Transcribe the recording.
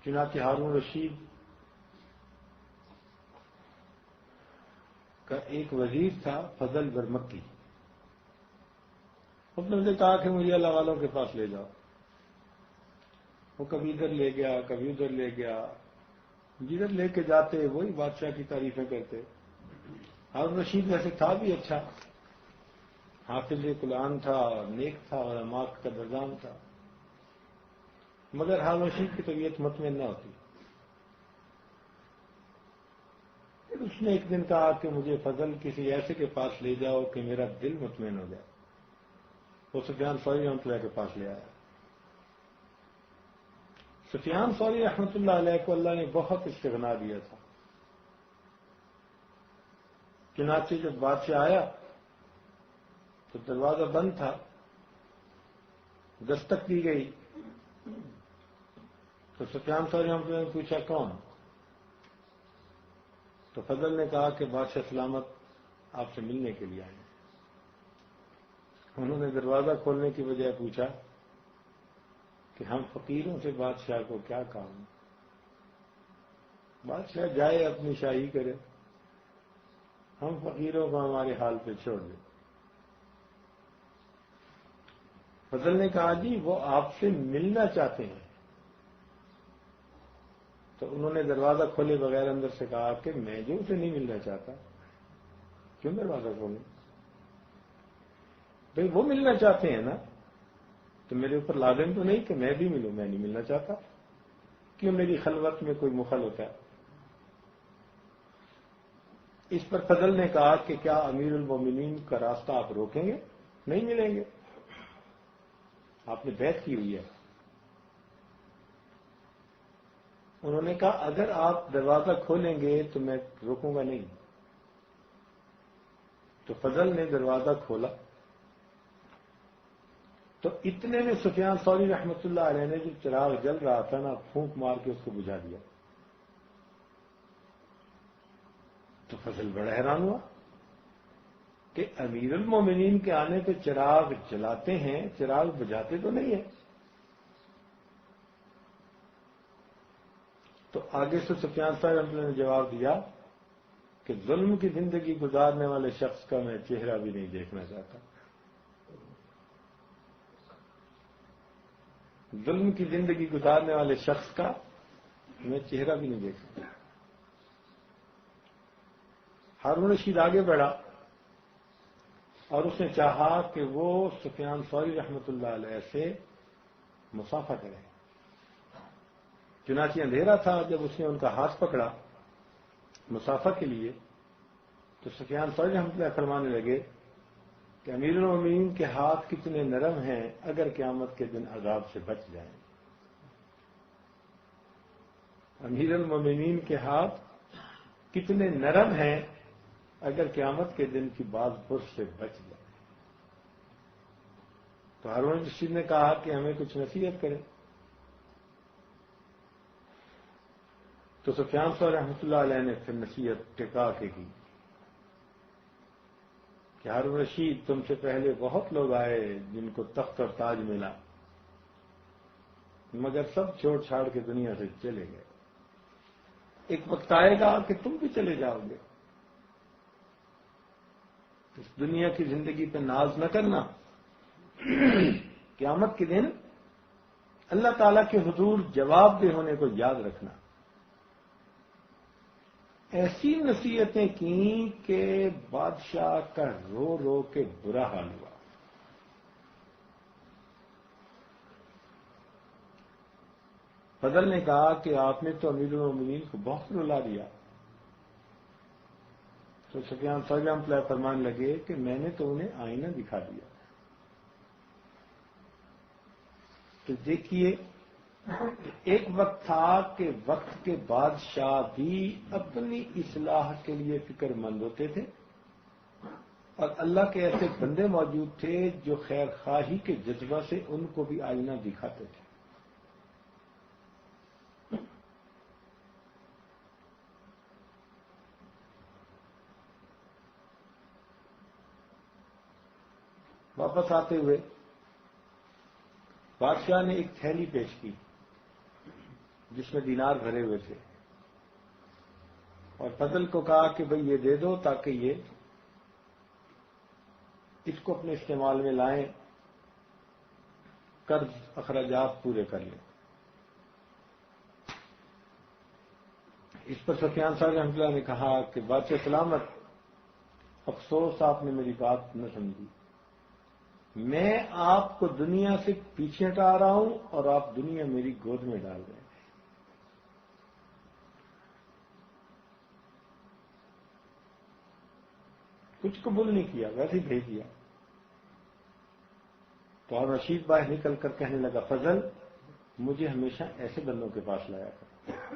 چنانچہ ہارون رشید کا ایک وزیر تھا فضل برمکی. اس نے مجھے کہا کہ مجھے اللہ والوں کے پاس لے جاؤ. وہ کبھی ادھر لے گیا کبھی ادھر لے گیا. جدھر لے کے جاتے وہی بادشاہ کی تعریفیں کرتے. ہارون رشید ویسے تھا بھی اچھا، حافظ قرآن تھا، نیک تھا اور اماق کا درجان تھا، مگر ہارون رشید کی طبیعت مطمئن نہ ہوتی. پھر اس نے ایک دن کہا کہ مجھے فضل کسی ایسے کے پاس لے جاؤ کہ میرا دل مطمئن ہو جائے. وہ سفیان ثوری رحمۃ اللہ کے پاس لے آیا. سفیان ثوری رحمۃ اللہ علیہ کو اللہ نے بہت استغنا دیا تھا. چنانچہ جب بادشاہ آیا تو دروازہ بند تھا. دستک دی گئی تو سفیان ثوری رحمۃ اللہ نے پوچھا کون؟ تو فضل نے کہا کہ بادشاہ سلامت آپ سے ملنے کے لیے آئے. انہوں نے دروازہ کھولنے کی بجائے پوچھا کہ ہم فقیروں سے بادشاہ کو کیا کام؟ بادشاہ جائے اپنی شاہی کرے، ہم فقیروں کو ہمارے حال پہ چھوڑ دیں. فضل نے کہا جی وہ آپ سے ملنا چاہتے ہیں. تو انہوں نے دروازہ کھولے بغیر اندر سے کہا کہ میں جو اسے نہیں ملنا چاہتا کیوں دروازہ کھولوں؟ بھائی وہ ملنا چاہتے ہیں نا، تو میرے اوپر لازم تو نہیں کہ میں بھی ملوں. میں نہیں ملنا چاہتا، کیوں میری خلوت میں کوئی مخل ہوتا ہے؟ اس پر فضل نے کہا کہ کیا امیر المومنین کا راستہ آپ روکیں گے؟ نہیں ملیں گے، آپ نے بیعت کی ہوئی ہے. انہوں نے کہا اگر آپ دروازہ کھولیں گے تو میں روکوں گا نہیں. تو فضل نے دروازہ کھولا تو اتنے میں سفیان ثوری رحمۃ اللہ علیہ نے جو چراغ جل رہا تھا نا پھونک مار کے اس کو بجھا دیا. تو فضل بڑا حیران ہوا کہ امیر المومنین کے آنے پہ چراغ جلاتے ہیں، چراغ بجھاتے تو نہیں ہیں. تو آگے سے سفیان ثوری رحمۃ اللہ نے جواب دیا کہ ظلم کی زندگی گزارنے والے شخص کا میں چہرہ بھی نہیں دیکھنا چاہتا. ظلم کی زندگی گزارنے والے شخص کا میں چہرہ بھی نہیں دیکھ سکتا. ہارون رشید آگے بڑھا اور اس نے چاہا کہ وہ سفیان ثوری رحمۃ اللہ علیہ سے مصافحہ کرے. چنانچہ اندھیرا تھا جب اس نے ان کا ہاتھ پکڑا مصافحہ کے لیے تو سفیان ثوری رحمۃ اللہ فرمانے لگے کہ امیر المومنین کے ہاتھ کتنے نرم ہیں اگر قیامت کے دن عذاب سے بچ جائیں. امیر المومنین کے ہاتھ کتنے نرم ہیں اگر قیامت کے دن کی باز پرس سے بچ جائے. تو ہارون رشید نے کہا کہ ہمیں کچھ نصیحت کرے. تو سفیان ثوری رحمۃ اللہ علیہ نے پھر نصیحت ٹکا کے کی کہ ہارون رشید تم سے پہلے بہت لوگ آئے جن کو تخت اور تاج ملا مگر سب چھوڑ چھاڑ کے دنیا سے چلے گئے. ایک وقت آئے گا کہ تم بھی چلے جاؤ گے. اس دنیا کی زندگی پہ ناز نہ کرنا. قیامت کے دن اللہ تعالیٰ کے حضور جواب دہ ہونے کو یاد رکھنا. ایسی نصیحتیں کیں کہ بادشاہ کا رو رو کے برا حال ہوا. فضل نے کہا کہ آپ نے تو امیر المومنین کو بہت رلا دیا. تو سفیان ثوری رحمۃ اللہ فرمانے لگے کہ میں نے تو انہیں آئینہ دکھا دیا. تو دیکھیے ایک وقت تھا کہ وقت کے بادشاہ بھی اپنی اصلاح کے لیے فکر مند ہوتے تھے اور اللہ کے ایسے بندے موجود تھے جو خیر خواہی کے جذبہ سے ان کو بھی آئینہ دکھاتے تھے. واپس آتے ہوئے بادشاہ نے ایک تھیلی پیش کی. جس میں دینار بھرے ہوئے تھے، اور فضل کو کہا کہ بھئی یہ دے دو تاکہ یہ اس کو اپنے استعمال میں لائیں، قرض اخراجات پورے کر لیں۔ اس پر سفیان صاحب رحمۃ اللہ نے کہا کہ بادشاہ سلامت، افسوس آپ نے میری بات نہ سمجھی، میں آپ کو دنیا سے پیچھے ہٹا رہا ہوں اور آپ دنیا میری گود میں ڈال رہے ہیں۔ کچھ قبول نہیں کیا، ویسے ہی بھیج دیا۔ تو اور رشید باہر نکل کر کہنے لگا، فضل مجھے ہمیشہ ایسے بندوں کے پاس لایا کر،